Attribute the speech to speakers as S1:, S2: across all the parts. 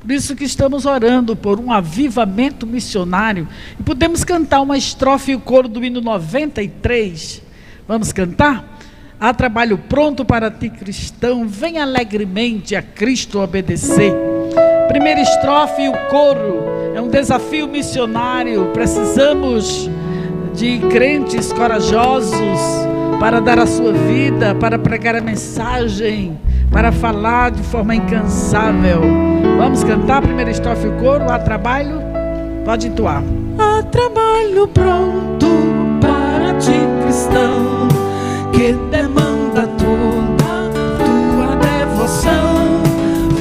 S1: Por isso que estamos orando por um avivamento missionário. E podemos cantar uma estrofe e o coro do hino 93. Vamos cantar? Há trabalho pronto para ti, cristão, vem alegremente a Cristo obedecer. Primeira estrofe e o coro, é um desafio missionário. Precisamos de crentes corajosos para dar a sua vida, para pregar a mensagem, para falar de forma incansável. Vamos cantar a primeira estrofe e o coro? Há trabalho? Pode entoar.
S2: Há trabalho pronto para ti, cristão, que demanda toda tua devoção.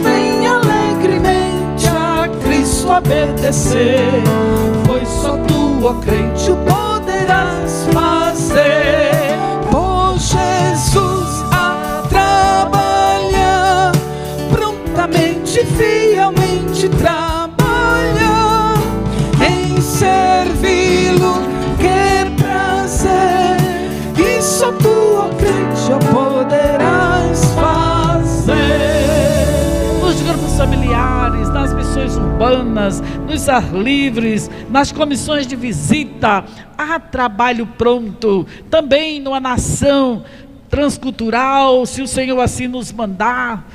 S2: Vem alegremente a Cristo obedecer, pois só tu, ó crente, o poderás fazer. Por Jesus a trabalhar, prontamente, fielmente trabalha, em servi-lo, que prazer, e só tu, ó crente, o poderás fazer.
S1: Nos grupos familiares, nas missões urbanas, nos ar livres, nas comissões de visita, há trabalho pronto. Também numa nação transcultural, se o Senhor assim nos mandar.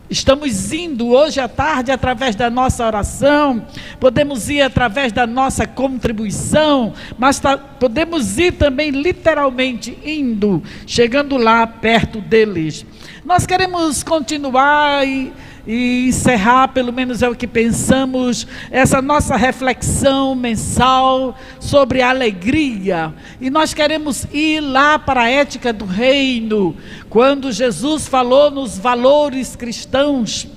S1: Estamos indo hoje à tarde através da nossa oração, podemos ir através da nossa contribuição, mas podemos ir também literalmente indo, chegando lá perto deles. Nós queremos continuar e encerrar, pelo menos é o que pensamos, essa nossa reflexão mensal sobre a alegria. E nós queremos ir lá para a ética do reino, quando Jesus falou nos valores cristãos,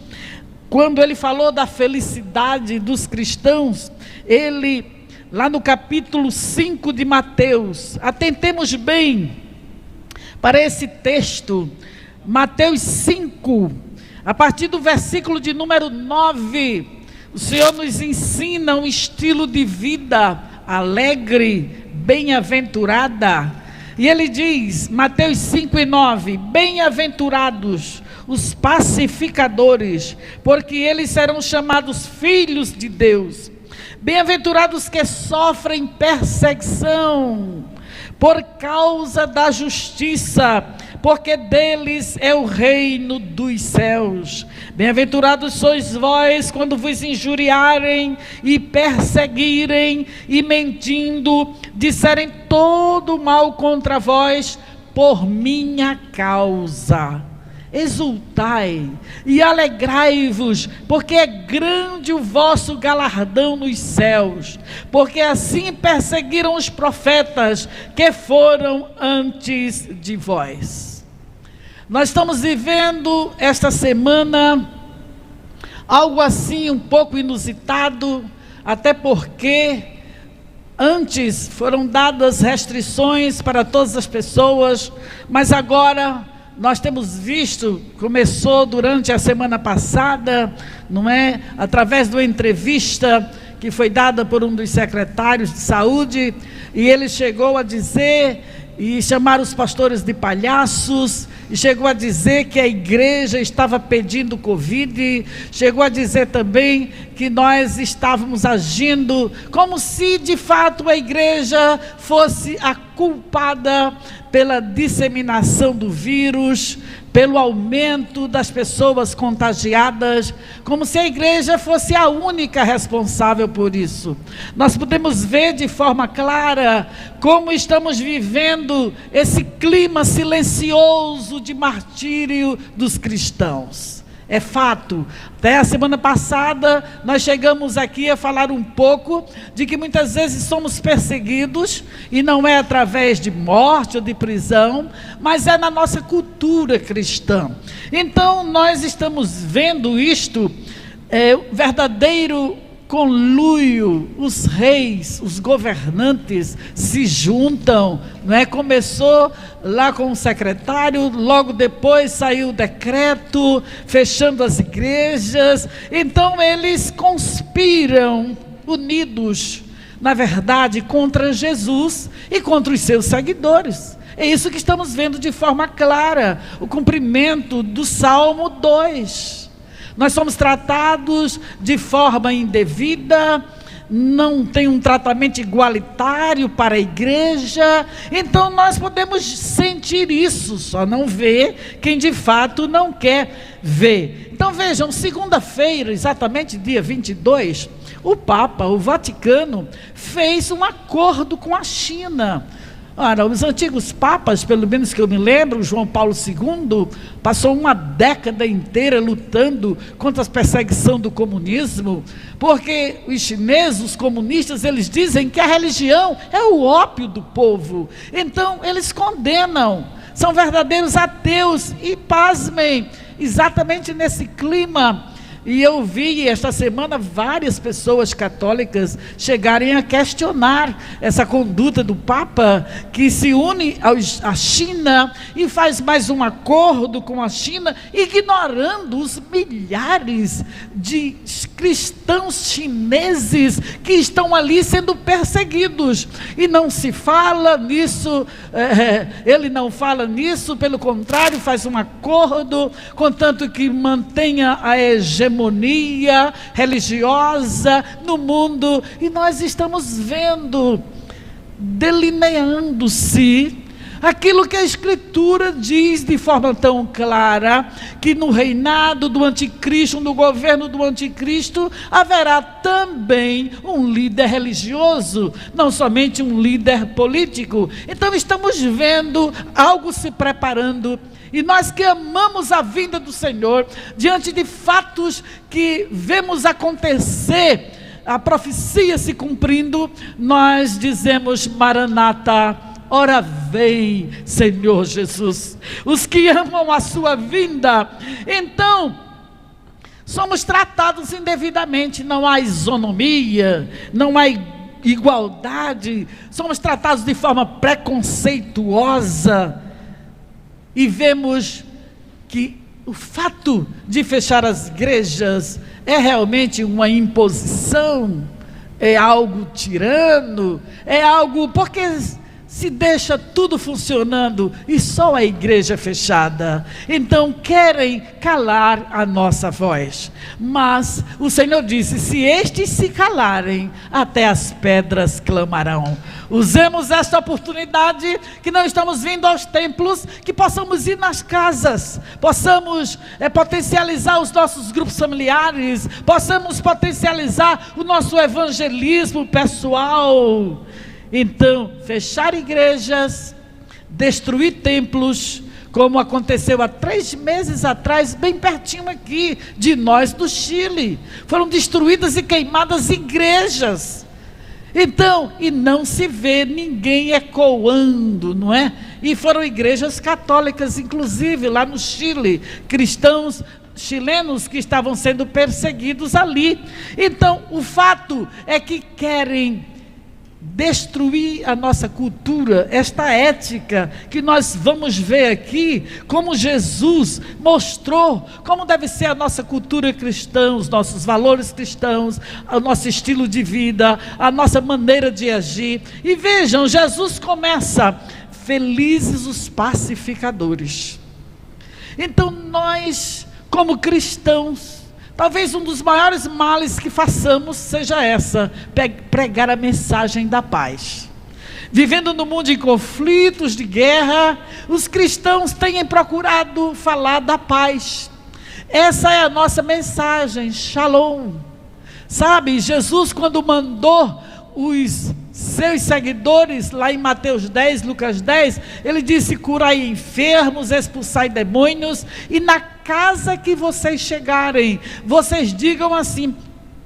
S1: quando ele falou da felicidade dos cristãos, ele, lá no capítulo 5 de Mateus, atentemos bem para esse texto, Mateus 5, a partir do versículo de número 9, o Senhor nos ensina um estilo de vida alegre, bem-aventurada. E ele diz, Mateus 5 e 9, bem-aventurados os pacificadores, porque eles serão chamados filhos de Deus. Bem-aventurados que sofrem perseguição por causa da justiça, porque deles é o reino dos céus. Bem-aventurados sois vós quando vos injuriarem e perseguirem e mentindo disserem todo mal contra vós por minha causa. Exultai e alegrai-vos, porque é grande o vosso galardão nos céus, porque assim perseguiram os profetas que foram antes de vós. Nós estamos vivendo esta semana algo assim um pouco inusitado, até porque antes foram dadas restrições para todas as pessoas, mas agora nós temos visto, começou durante a semana passada, não é? Através de uma entrevista que foi dada por um dos secretários de saúde, e ele chegou a dizer, e chamar os pastores de palhaços, e chegou a dizer que a igreja estava pedindo Covid, chegou a dizer também que nós estávamos agindo como se de fato a igreja fosse a culpada pela disseminação do vírus, pelo aumento das pessoas contagiadas, como se a igreja fosse a única responsável por isso. Nós podemos ver de forma clara como estamos vivendo esse clima silencioso de martírio dos cristãos. É fato. Até a semana passada nós chegamos aqui a falar um pouco de que muitas vezes somos perseguidos, e não é através de morte ou de prisão, mas é na nossa cultura cristã. Então nós estamos vendo isto, verdadeiro conluio, os reis, os governantes se juntam, não é? Começou lá com o secretário, logo depois saiu o decreto, fechando as igrejas, então eles conspiram, unidos, na verdade, contra Jesus e contra os seus seguidores. É isso que estamos vendo de forma clara, o cumprimento do Salmo 2. nós somos tratados de forma indevida, não tem um tratamento igualitário para a igreja. Então nós podemos sentir isso, só não vê quem de fato não quer ver. Então vejam, segunda-feira, exatamente dia 22, o Papa, o Vaticano, fez um acordo com a China. Ora, os antigos papas, pelo menos que eu me lembro, João Paulo II, passou uma década inteira lutando contra a perseguição do comunismo, porque os chineses, os comunistas, eles dizem que a religião é o ópio do povo. Então, eles condenam, são verdadeiros ateus, e pasmem, exatamente nesse clima. E eu vi esta semana várias pessoas católicas chegarem a questionar essa conduta do Papa, que se une à China e faz mais um acordo com a China, ignorando os milhares de cristãos chineses que estão ali sendo perseguidos. E não se fala nisso, ele não fala nisso, pelo contrário, faz um acordo, contanto que mantenha a hegemonia religiosa no mundo. E nós estamos vendo, delineando-se aquilo que a Escritura diz de forma tão clara, que no reinado do anticristo, no governo do anticristo, haverá também um líder religioso, não somente um líder político. Então estamos vendo algo se preparando. E nós que amamos a vinda do Senhor, diante de fatos que vemos acontecer, a profecia se cumprindo, nós dizemos: Maranata, ora vem, Senhor Jesus. Os que amam a sua vinda, então, somos tratados indevidamente, não há isonomia, não há igualdade, somos tratados de forma preconceituosa. E vemos que o fato de fechar as igrejas é realmente uma imposição, é algo tirano, é algo porque se deixa tudo funcionando e só a igreja fechada. Então querem calar a nossa voz. Mas o Senhor disse: se estes se calarem, até as pedras clamarão. Usemos esta oportunidade, que não estamos vindo aos templos, que possamos ir nas casas, possamos potencializar os nossos grupos familiares, possamos potencializar o nosso evangelismo pessoal. Então, fechar igrejas, destruir templos, como aconteceu há 3 meses atrás, bem pertinho aqui de nós, do Chile. Foram destruídas e queimadas igrejas. Então, e não se vê ninguém ecoando, não é? E foram igrejas católicas, inclusive, lá no Chile, cristãos chilenos que estavam sendo perseguidos ali. Então, o fato é que querem destruir a nossa cultura, esta ética que nós vamos ver aqui, como Jesus mostrou como deve ser a nossa cultura cristã, os nossos valores cristãos, o nosso estilo de vida, a nossa maneira de agir. E vejam, Jesus começa: felizes os pacificadores. Então nós, como cristãos, talvez um dos maiores males que façamos seja essa: pregar a mensagem da paz. Vivendo no mundo de conflitos, de guerra, os cristãos têm procurado falar da paz. Essa é a nossa mensagem, Shalom. Sabe, Jesus, quando mandou os seus seguidores, lá em Mateus 10, Lucas 10, ele disse: curai enfermos, expulsai demônios, e na casa que vocês chegarem, vocês digam assim: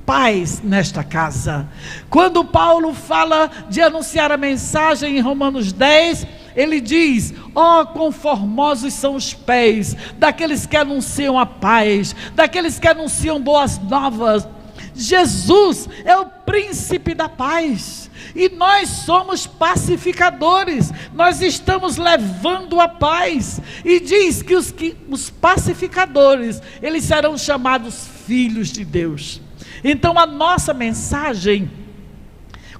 S1: paz nesta casa. Quando Paulo fala de anunciar a mensagem em Romanos 10, ele diz: ó, quão formosos são os pés daqueles que anunciam a paz, daqueles que anunciam boas novas. Jesus é o príncipe da paz, e nós somos pacificadores, nós estamos levando a paz. E diz que os pacificadores, eles serão chamados filhos de Deus. Então a nossa mensagem,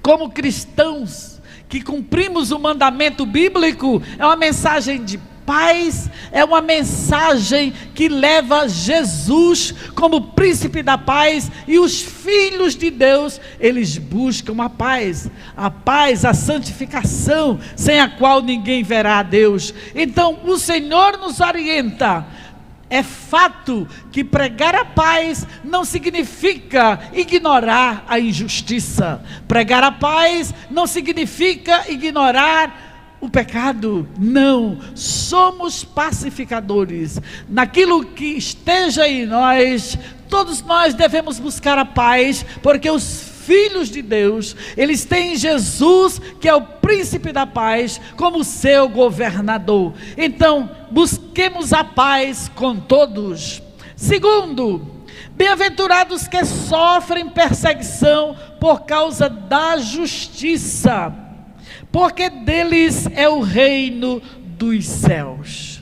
S1: como cristãos que cumprimos o mandamento bíblico, é uma mensagem de Paz é uma mensagem que leva Jesus como príncipe da paz, e os filhos de Deus, eles buscam a paz, a santificação, sem a qual ninguém verá a Deus. Então o Senhor nos orienta. É fato que pregar a paz não significa ignorar a injustiça. Pregar a paz não significa ignorar o pecado. Não, somos pacificadores. Naquilo que esteja em nós, todos nós devemos buscar a paz, porque os filhos de Deus, eles têm Jesus, que é o príncipe da paz, como seu governador. Então, busquemos a paz com todos. Segundo, bem-aventurados que sofrem perseguição por causa da justiça, porque deles é o reino dos céus.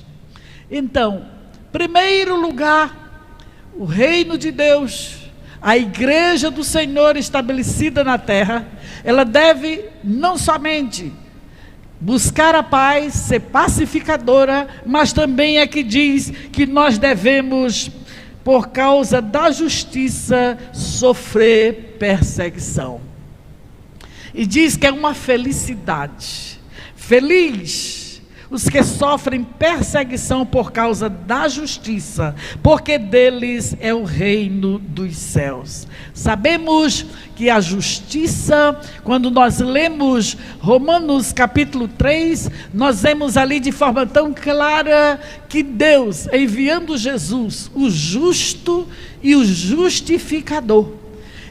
S1: Então, primeiro lugar, o reino de Deus, a igreja do Senhor estabelecida na terra, ela deve não somente buscar a paz, ser pacificadora, mas também é que diz que nós devemos, por causa da justiça, sofrer perseguição. E diz que é uma felicidade. Feliz os que sofrem perseguição por causa da justiça, porque deles é o reino dos céus. Sabemos que a justiça, quando nós lemos Romanos capítulo 3, nós vemos ali de forma tão clara que Deus, enviando Jesus, o justo e o justificador.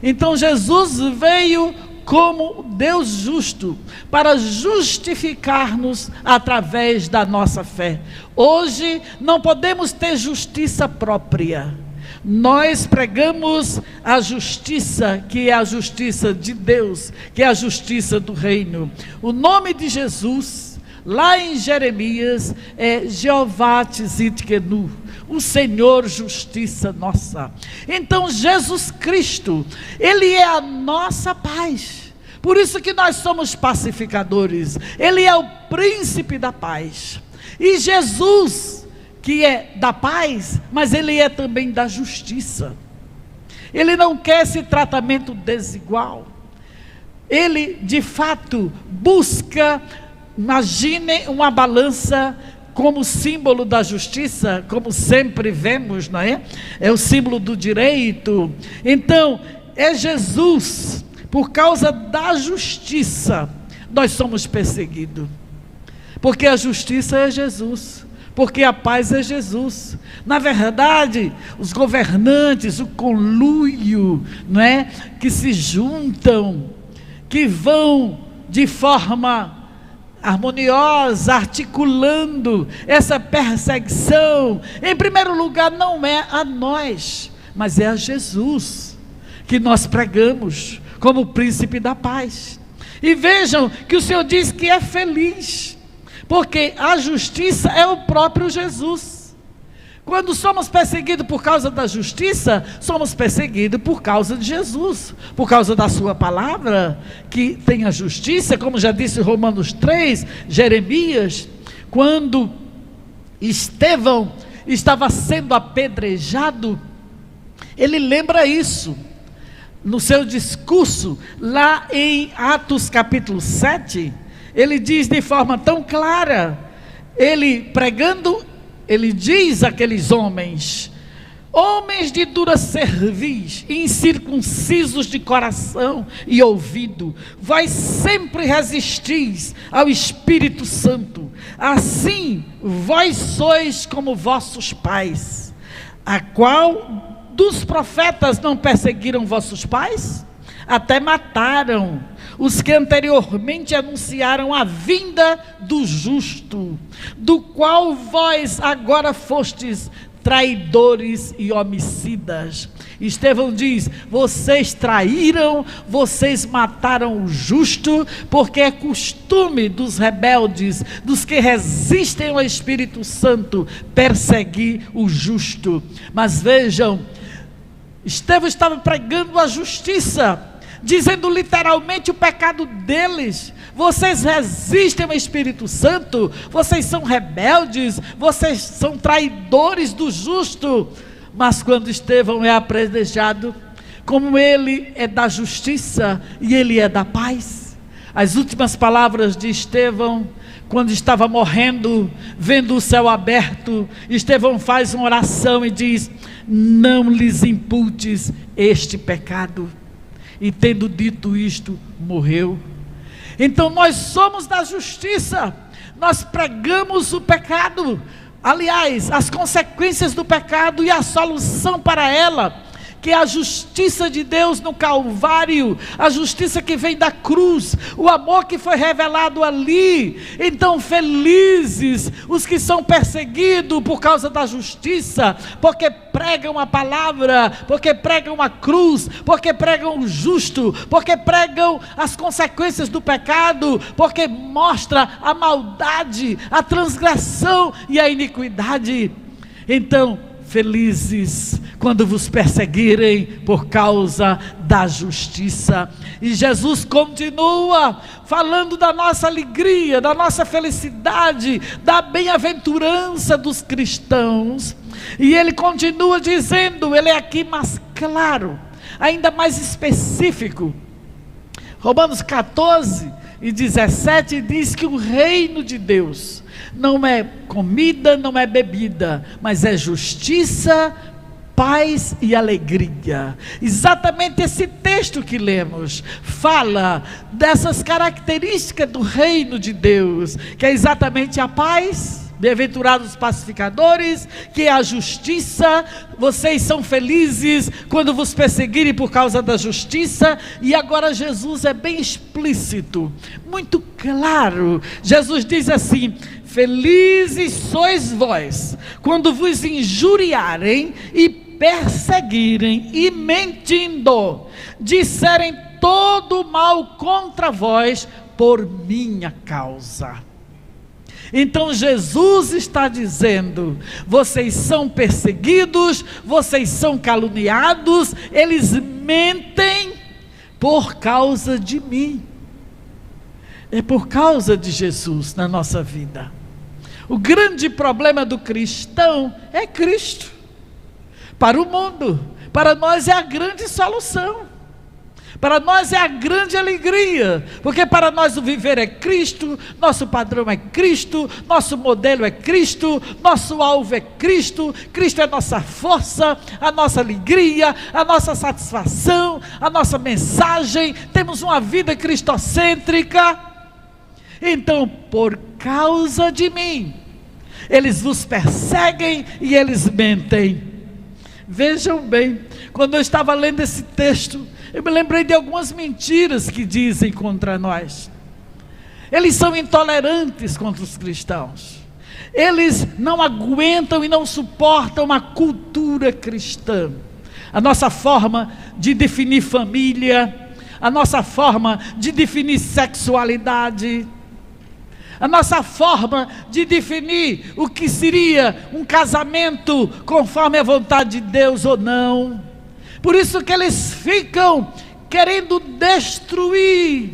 S1: Então Jesus veio como Deus justo, para justificar-nos através da nossa fé. Hoje não podemos ter justiça própria. Nós pregamos a justiça, que é a justiça de Deus, que é a justiça do reino. O nome de Jesus, lá em Jeremias, é Jeová Tzidkenu, o Senhor justiça nossa. Então Jesus Cristo, Ele é a nossa paz. Por isso que nós somos pacificadores. Ele é o príncipe da paz. E Jesus, que é da paz, mas Ele é também da justiça. Ele não quer esse tratamento desigual. Ele, de fato, busca, imagine uma balança como símbolo da justiça, como sempre vemos, não é? É o símbolo do direito. Então, é Jesus. Por causa da justiça, nós somos perseguidos. Porque a justiça é Jesus. Porque a paz é Jesus. Na verdade, os governantes, o conluio, não é? Que se juntam, que vão de forma harmoniosa, articulando essa perseguição. Em primeiro lugar, não é a nós, mas é a Jesus que nós pregamos como príncipe da paz. E vejam que o Senhor diz que é feliz, porque a justiça é o próprio Jesus. Quando somos perseguidos por causa da justiça, somos perseguidos por causa de Jesus, por causa da sua palavra, que tem a justiça, como já disse Romanos 3, Jeremias, quando Estevão estava sendo apedrejado, ele lembra isso. No seu discurso, lá em Atos capítulo 7, ele diz de forma tão clara, ele pregando, ele diz àqueles homens: homens de dura cerviz, incircuncisos de coração e ouvido, vós sempre resistis ao Espírito Santo, assim vós sois como vossos pais, a qual dos profetas não perseguiram vossos pais? Até mataram os que anteriormente anunciaram a vinda do justo, do qual vós agora fostes traidores e homicidas. Estevão diz: vocês traíram, vocês mataram o justo, porque é costume dos rebeldes, dos que resistem ao Espírito Santo, perseguir o justo. Mas vejam, Estevão estava pregando a justiça, dizendo literalmente o pecado deles. vocês resistem ao Espírito Santo, vocês são rebeldes, vocês são traidores do justo. Mas quando Estevão é apedrejado, como ele é da justiça e ele é da paz, as últimas palavras de Estevão, quando estava morrendo, vendo o céu aberto, Estevão faz uma oração e diz: não lhes imputes este pecado. E tendo dito isto, morreu. Então nós somos da justiça, nós pregamos o pecado, aliás, as consequências do pecado e a solução para ela, que é a justiça de Deus no Calvário, a justiça que vem da cruz, o amor que foi revelado ali. Então felizes os que são perseguidos por causa da justiça, porque pregam a palavra, porque pregam a cruz, porque pregam o justo, porque pregam as consequências do pecado, porque mostra a maldade, a transgressão e a iniquidade. Então felizes quando vos perseguirem por causa da justiça. E Jesus continua falando da nossa alegria, da nossa felicidade, da bem-aventurança dos cristãos. E ele continua dizendo, ele é aqui mais claro, ainda mais específico. Romanos 14:17 diz que o reino de Deus não é comida, não é bebida, mas é justiça, paz e alegria. Exatamente esse texto que lemos fala dessas características do reino de Deus, que é exatamente a paz, bem-aventurados os pacificadores, que é a justiça. Vocês são felizes quando vos perseguirem por causa da justiça. E agora Jesus é bem explícito, muito claro. Jesus diz assim: felizes sois vós quando vos injuriarem e perseguirem e mentindo disserem todo mal contra vós por minha causa. Então Jesus está dizendo: vocês são perseguidos, vocês são caluniados, eles mentem por causa de mim. É por causa de Jesus na nossa vida. O grande problema do cristão é Cristo. Para o mundo, para nós é a grande solução. Para nós é a grande alegria, porque para nós o viver é Cristo, nosso padrão é Cristo, nosso modelo é Cristo, nosso alvo é Cristo, Cristo é a nossa força, a nossa alegria, a nossa satisfação, a nossa mensagem. Temos uma vida cristocêntrica. Então, por causa de mim, eles vos perseguem e eles mentem. Vejam bem, quando eu estava lendo esse texto, eu me lembrei de algumas mentiras que dizem contra nós. Eles são intolerantes contra os cristãos. Eles não aguentam e não suportam a cultura cristã. A nossa forma de definir família, a nossa forma de definir sexualidade, a nossa forma de definir o que seria um casamento conforme a vontade de Deus ou não. Por isso que eles ficam querendo destruir,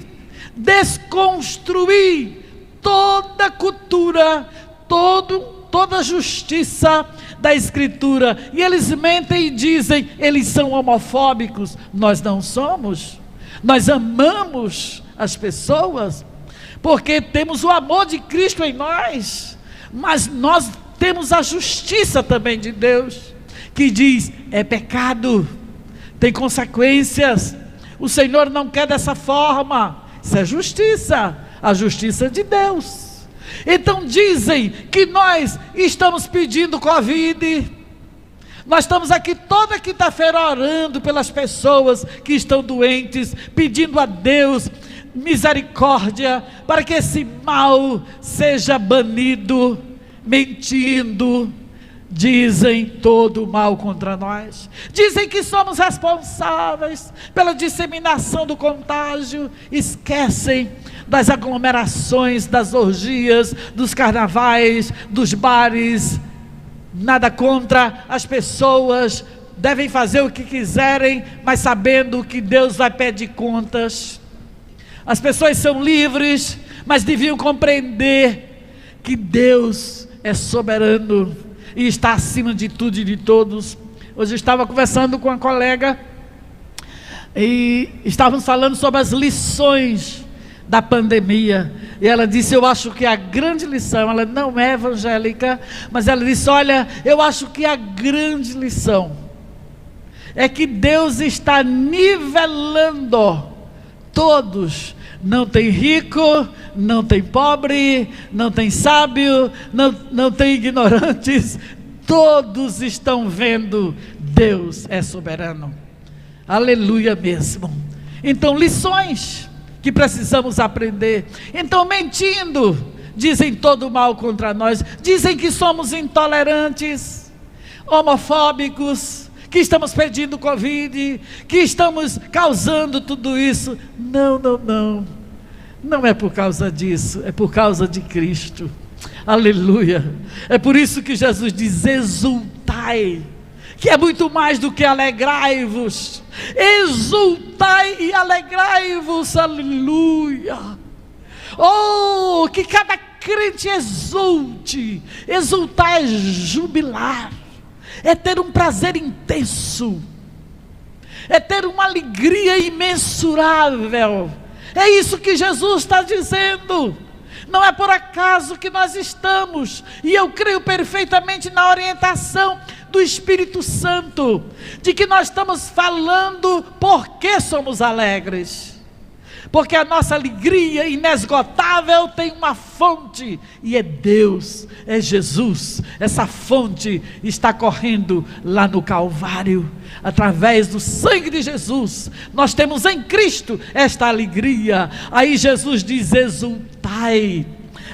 S1: desconstruir toda a cultura, toda a justiça da Escritura. E eles mentem e dizem, eles são homofóbicos. Nós não somos. Nós amamos as pessoas, porque temos o amor de Cristo em nós, mas nós temos a justiça também de Deus, que diz, é pecado, tem consequências, o Senhor não quer dessa forma. Isso é justiça, a justiça de Deus. Então dizem que nós estamos pedindo Covid. Nós estamos aqui toda quinta-feira orando pelas pessoas que estão doentes, pedindo a Deus misericórdia, para que esse mal seja banido. Mentindo, dizem todo o mal contra nós, dizem que somos responsáveis pela disseminação do contágio, esquecem das aglomerações, das orgias, dos carnavais, dos bares. Nada contra, as pessoas devem fazer o que quiserem, mas sabendo que Deus vai pedir contas. As pessoas são livres, mas deviam compreender que Deus é soberano e está acima de tudo e de todos. Hoje eu estava conversando com uma colega e estávamos falando sobre as lições da pandemia, e ela disse: eu acho que a grande lição, ela não é evangélica, mas ela disse: olha, eu acho que a grande lição é que Deus está nivelando todos. Não tem rico, não tem pobre, não tem sábio, não tem ignorantes, todos estão vendo, Deus é soberano. Aleluia mesmo. Então, lições que precisamos aprender. Então, mentindo, dizem todo mal contra nós, dizem que somos intolerantes, homofóbicos, que estamos pedindo Covid, que estamos causando tudo isso. Não é por causa disso, é por causa de Cristo. Aleluia. É por isso que Jesus diz: exultai, que é muito mais do que alegrai-vos. Exultai e alegrai-vos. Aleluia. Oh, que cada crente exulte. Exultar é jubilar, é ter um prazer intenso, é ter uma alegria imensurável. É isso que Jesus está dizendo. Não é por acaso que nós estamos, e eu creio perfeitamente na orientação do Espírito Santo, de que nós estamos falando porque somos alegres, porque a nossa alegria inesgotável tem uma fonte, e é Deus, é Jesus. Essa fonte está correndo lá no Calvário, através do sangue de Jesus. Nós temos em Cristo esta alegria. Aí Jesus diz: exultai,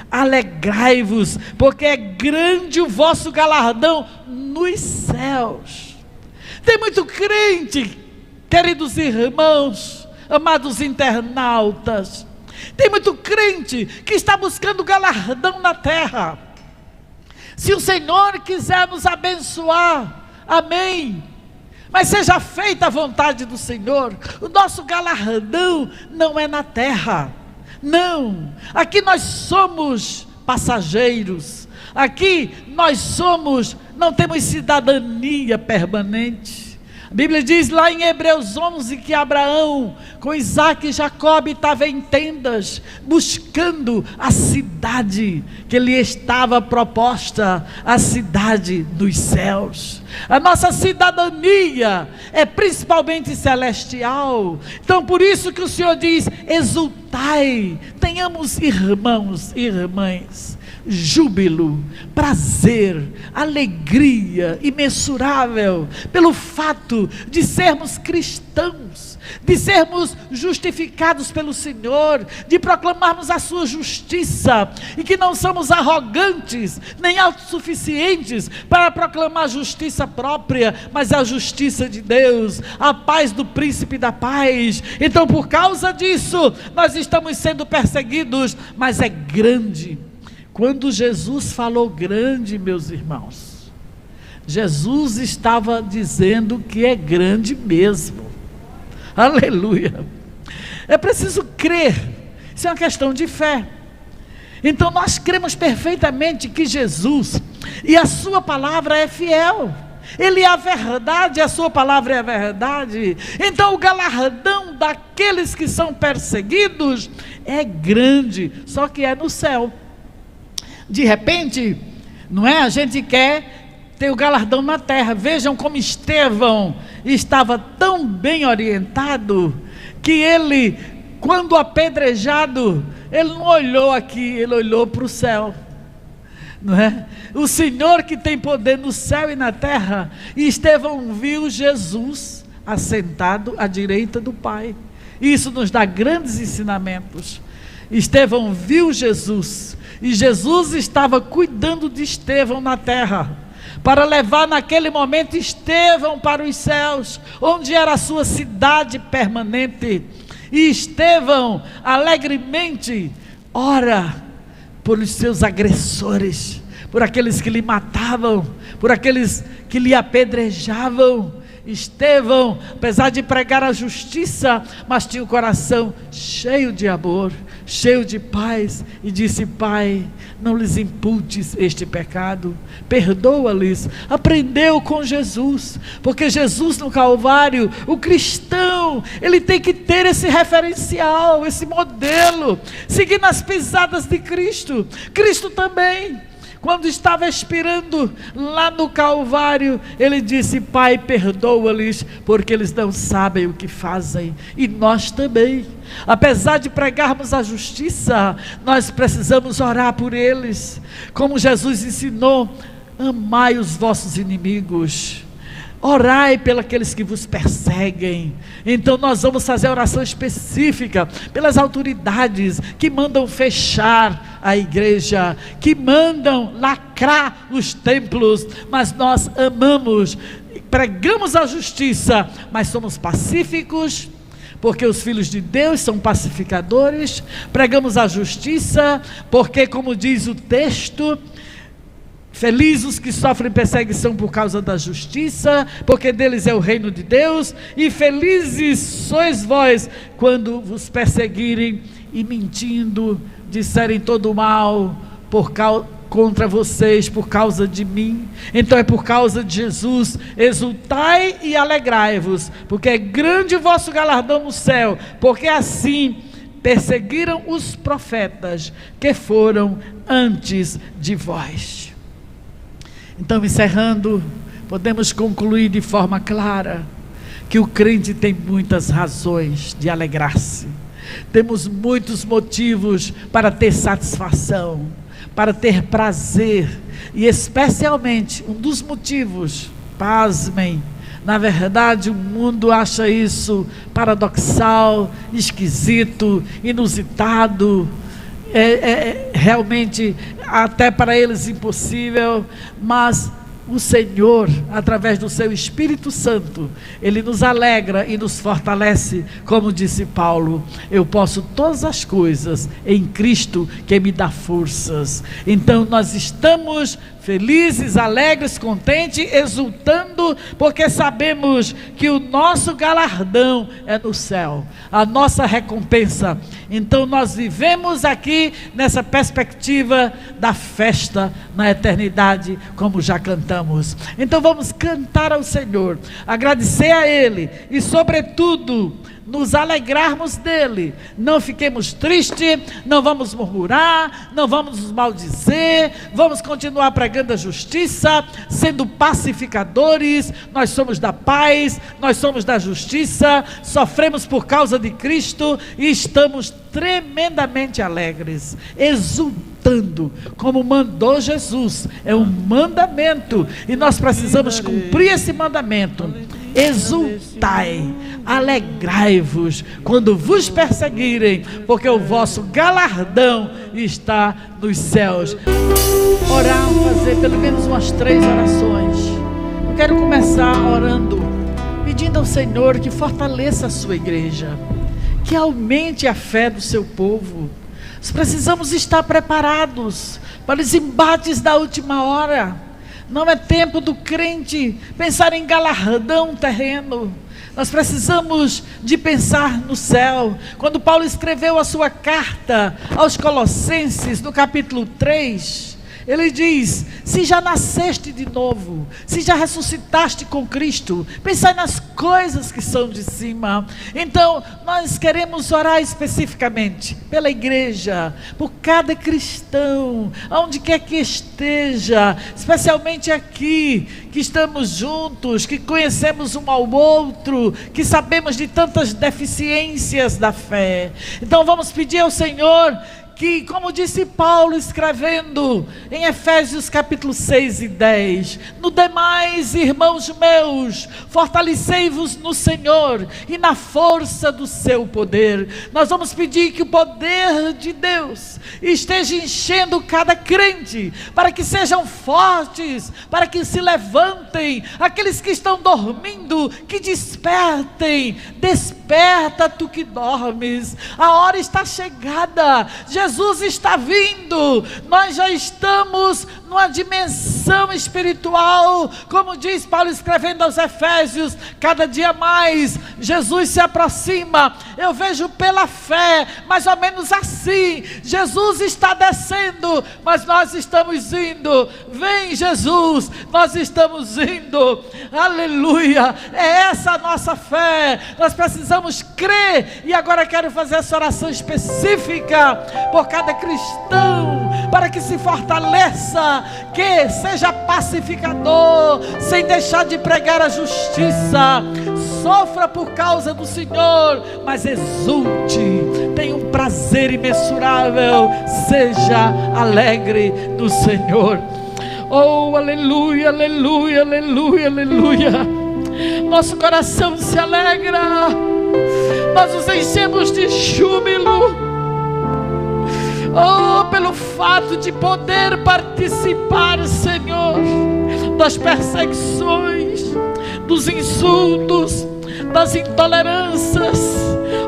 S1: alegrai-vos, porque é grande o vosso galardão nos céus. Tem muito crente, queridos irmãos, amados internautas, tem muito crente que está buscando galardão na terra. Se o Senhor quiser nos abençoar, amém, mas seja feita a vontade do Senhor. O nosso galardão não é na terra, não. Aqui nós somos passageiros, aqui nós não temos cidadania permanente. A Bíblia diz lá em Hebreus 11 que Abraão, com Isaac e Jacob, estava em tendas, buscando a cidade que lhe estava proposta, a cidade dos céus. A nossa cidadania é principalmente celestial. Então por isso que o Senhor diz: exultai, tenhamos, irmãos e irmãs, júbilo, prazer, alegria imensurável pelo fato de sermos cristãos, de sermos justificados pelo Senhor, de proclamarmos a sua justiça, e que não somos arrogantes nem autossuficientes para proclamar justiça própria, mas a justiça de Deus, a paz do príncipe da paz. Então por causa disso nós estamos sendo perseguidos, mas é grande. Quando Jesus falou grande, meus irmãos, Jesus estava dizendo que é grande mesmo. Aleluia. É preciso crer, isso é uma questão de fé. Então nós cremos perfeitamente que Jesus e a sua palavra é fiel. Ele é a verdade, a sua palavra é a verdade. Então o galardão daqueles que são perseguidos é grande, só que é no céu. De repente, não é? A gente quer ter o galardão na terra. Vejam como Estevão estava tão bem orientado, que ele, quando apedrejado, ele não olhou aqui, ele olhou para o céu, não é? O Senhor que tem poder no céu e na terra. E Estevão viu Jesus assentado à direita do Pai. Isso nos dá grandes ensinamentos. Estevão viu Jesus, e Jesus estava cuidando de Estevão na terra, para levar naquele momento Estevão para os céus, onde era a sua cidade permanente. E Estevão alegremente ora por seus agressores, por aqueles que lhe matavam, por aqueles que lhe apedrejavam. Estevão, apesar de pregar a justiça, mas tinha o coração cheio de amor, cheio de paz, e disse: Pai, não lhes imputes este pecado, perdoa-lhes. Aprendeu com Jesus, porque Jesus no Calvário, o cristão, ele tem que ter esse referencial, esse modelo, seguir nas pisadas de Cristo. Cristo também, quando estava expirando lá no Calvário, ele disse: Pai, perdoa-lhes, porque eles não sabem o que fazem. E nós também, apesar de pregarmos a justiça, nós precisamos orar por eles, como Jesus ensinou: amai os vossos inimigos, orai pelos que vos perseguem. Então nós vamos fazer oração específica pelas autoridades que mandam fechar a igreja, que mandam lacrar os templos, mas nós amamos, pregamos a justiça, mas somos pacíficos, porque os filhos de Deus são pacificadores. Pregamos a justiça, porque, como diz o texto, felizes os que sofrem perseguição por causa da justiça, porque deles é o reino de Deus. E felizes sois vós quando vos perseguirem e mentindo disserem todo o mal contra vocês por causa de mim. Então é por causa de Jesus. Exultai e alegrai-vos, porque é grande o vosso galardão no céu, porque assim perseguiram os profetas que foram antes de vós. Então, encerrando, podemos concluir de forma clara que o crente tem muitas razões de alegrar-se. Temos muitos motivos para ter satisfação, para ter prazer, e especialmente um dos motivos, pasmem, na verdade o mundo acha isso paradoxal, esquisito, inusitado, realmente até para eles impossível, mas o Senhor, através do seu Espírito Santo, Ele nos alegra e nos fortalece, como disse Paulo: eu posso todas as coisas em Cristo que me dá forças. Então nós estamos felizes, alegres, contentes, exultando, porque sabemos que o nosso galardão é no céu, a nossa recompensa. Então nós vivemos aqui nessa perspectiva da festa na eternidade, como já cantamos. Então vamos cantar ao Senhor, agradecer a Ele e, sobretudo, nos alegrarmos dele. Não fiquemos tristes, não vamos murmurar, não vamos nos maldizer, vamos continuar pregando a justiça, sendo pacificadores. Nós somos da paz, nós somos da justiça, sofremos por causa de Cristo e estamos tremendamente alegres, exultando, como mandou Jesus. É um mandamento e nós precisamos cumprir esse mandamento. Exultai, alegrai-vos quando vos perseguirem, porque o vosso galardão está nos céus. Orar, fazer pelo menos umas 3 orações. Eu quero começar orando, pedindo ao Senhor que fortaleça a sua igreja, que aumente a fé do seu povo. Nós precisamos estar preparados para os embates da última hora. Não é tempo do crente pensar em galardão terreno. Nós precisamos de pensar no céu. Quando Paulo escreveu a sua carta aos Colossenses, no capítulo 3, ele diz: se já nasceste de novo, se já ressuscitaste com Cristo, pensai nas coisas que são de cima. Então nós queremos orar especificamente pela igreja, por cada cristão, aonde quer que esteja, especialmente aqui, que estamos juntos, que conhecemos um ao outro, que sabemos de tantas deficiências da fé. Então vamos pedir ao Senhor que, como disse Paulo escrevendo em Efésios capítulo 6 e 10, no demais, irmãos meus, fortalecei-vos no Senhor e na força do seu poder. Nós vamos pedir que o poder de Deus esteja enchendo cada crente, para que sejam fortes, para que se levantem, aqueles que estão dormindo, que despertem desperta tu que dormes, a hora está chegada, Jesus está vindo, nós já estamos numa dimensão espiritual, como diz Paulo escrevendo aos Efésios, cada dia mais Jesus se aproxima. Eu vejo pela fé, mais ou menos assim, Jesus está descendo, mas nós estamos indo. Vem Jesus, nós estamos indo, aleluia, é essa a nossa fé, nós precisamos crer. E agora quero fazer essa oração específica por cada cristão, para que se fortaleça, que seja pacificador, sem deixar de pregar a justiça, sofra por causa do Senhor, mas exulte, tenha um prazer imensurável, seja alegre no Senhor. Oh, aleluia, aleluia, aleluia, aleluia. Nosso coração se alegra, nós nos enchemos de júbilo, oh, pelo fato de poder participar, Senhor, das perseguições, dos insultos, das intolerâncias,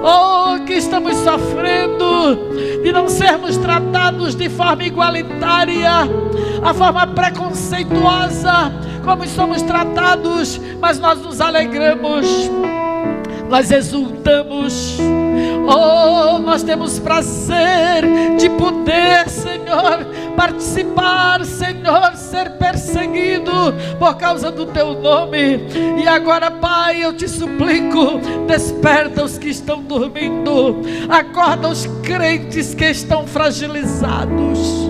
S1: oh, que estamos sofrendo, de não sermos tratados de forma igualitária, a forma preconceituosa, como somos tratados, mas nós nos alegramos, nós exultamos. Oh, nós temos prazer de poder, Senhor, participar, Senhor, ser perseguido por causa do Teu nome. E agora, Pai, eu te suplico, desperta os que estão dormindo, acorda os crentes que estão fragilizados,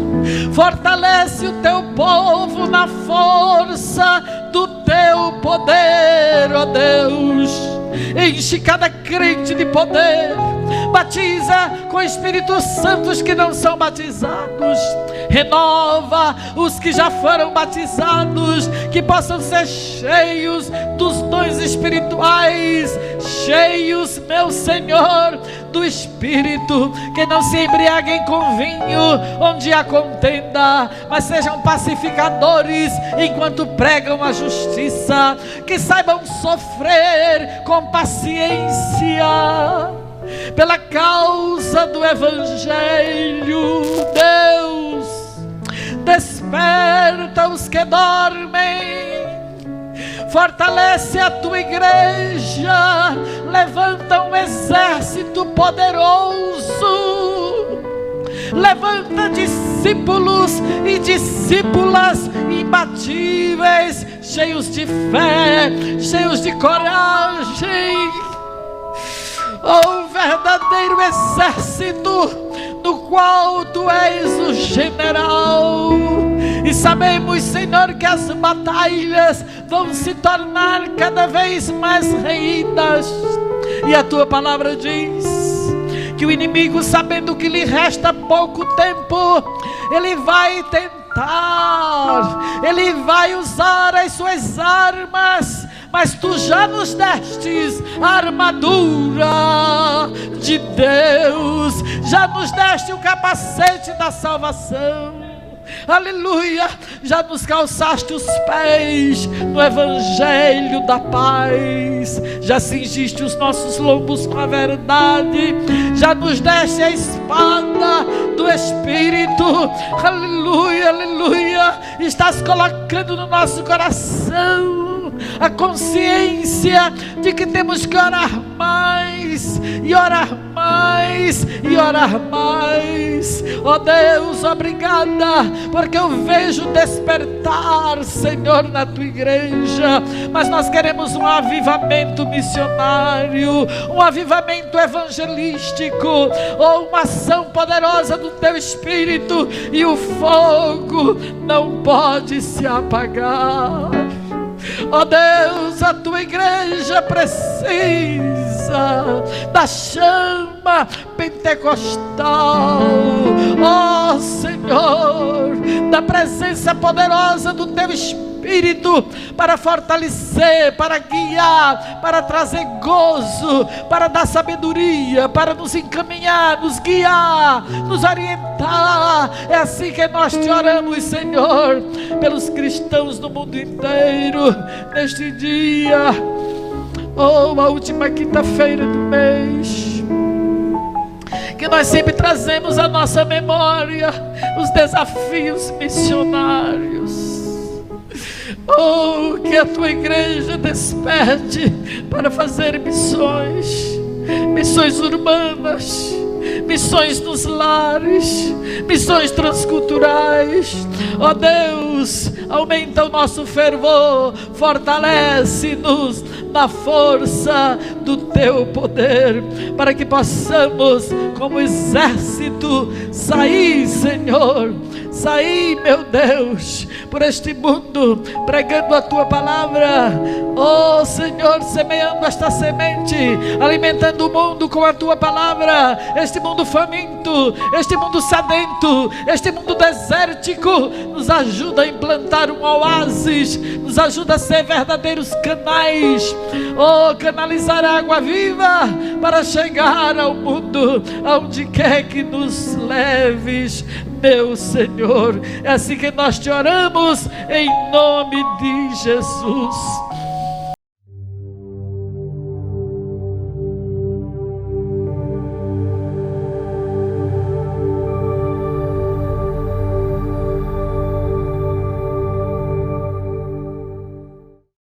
S1: fortalece o Teu povo na força do Teu poder, ó Deus. Enche cada crente de poder, batiza com o Espírito Santo os que não são batizados, renova os que já foram batizados, que possam ser cheios dos dons espirituais, cheios, meu Senhor, do Espírito, que não se embriaguem com vinho onde há contenda, mas sejam pacificadores enquanto pregam a justiça, que saibam sofrer com paciência pela causa do Evangelho. Deus, desperta os que dormem, fortalece a tua igreja, levanta um exército poderoso, levanta discípulos e discípulas imbatíveis, cheios de fé, cheios de coragem, oh, verdadeiro exército, do qual tu és o general. E sabemos, Senhor, que as batalhas vão se tornar cada vez mais reídas. E a tua palavra diz que o inimigo, sabendo que lhe resta pouco tempo, ele vai tentar, ele vai usar as suas armas, mas tu já nos destes a armadura de Deus, já nos deste o capacete da salvação, aleluia, já nos calçaste os pés no Evangelho da paz, já cingiste os nossos lombos com a verdade, já nos deste a espada do Espírito, aleluia, aleluia, estás colocando no nosso coração a consciência de que temos que orar mais, e orar mais, e orar mais. Oh Deus, obrigada, porque eu vejo despertar, Senhor, na tua igreja, mas nós queremos um avivamento missionário, um avivamento evangelístico, ou uma ação poderosa do teu Espírito, e o fogo não pode se apagar. Oh Deus, a tua igreja precisa da chama pentecostal, oh Senhor, da presença poderosa do teu Espírito, para fortalecer, para guiar, para trazer gozo, para dar sabedoria, para nos encaminhar, nos guiar, nos orientar. É assim que nós te oramos, Senhor, pelos cristãos do mundo inteiro, neste dia. Oh, a última quinta-feira do mês, que nós sempre trazemos à nossa memória os desafios missionários. Oh, que a tua igreja desperte para fazer missões, missões urbanas, missões nos lares, missões transculturais. Ó Deus, aumenta o nosso fervor, fortalece-nos na força do teu poder, para que possamos, como exército, sair, Senhor, sair, meu Deus, por este mundo, pregando a tua palavra. Oh Senhor, semeando esta semente, alimentando o mundo com a tua palavra. Este mundo faminto, este mundo sedento, este mundo desértico, nos ajuda a implantar um oásis, nos ajuda a ser verdadeiros canais. Oh, canalizar a água viva para chegar ao mundo, aonde quer que nos leves, meu Senhor. É assim que nós te oramos, em nome de Jesus.